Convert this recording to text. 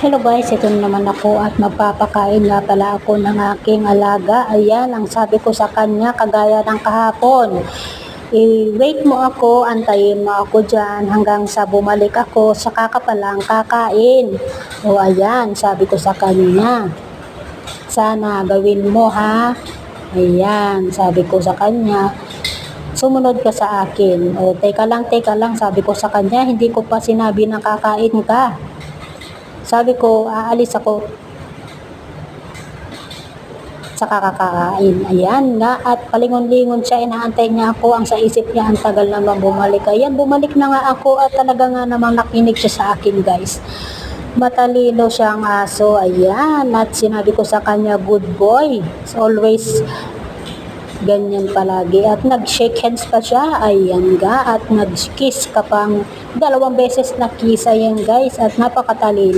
Hello guys, ito na naman ako at magpapakain nga pala ako ng aking alaga. Ayan, ang sabi ko sa kanya, kagaya ng kahapon. I-wait mo ako, antayin mo ako dyan hanggang sa bumalik ako, saka ka palang kakain. O ayan, sabi ko sa kanya, sana gawin mo ha. Ayan, sabi ko sa kanya, sumunod ka sa akin. O teka lang, sabi ko sa kanya, hindi ko pa sinabi na kakain ka. Sabi ko, aalis ako sa kakakain. Ayan nga, at palingon-lingon siya, inaantay niya ako. Ang sa isip niya, ang tagal naman bumalik. Ayan, bumalik na nga ako at talaga nga namang nakinig siya sa akin, guys. Matalino siyang aso. Ayan, at sinabi ko sa kanya, good boy. It's always ganyan palagi. At nag-shake hands pa siya. Ayan nga, at nag-kiss ka pang 2 beses na kiss. Ayan guys, at napakatalino.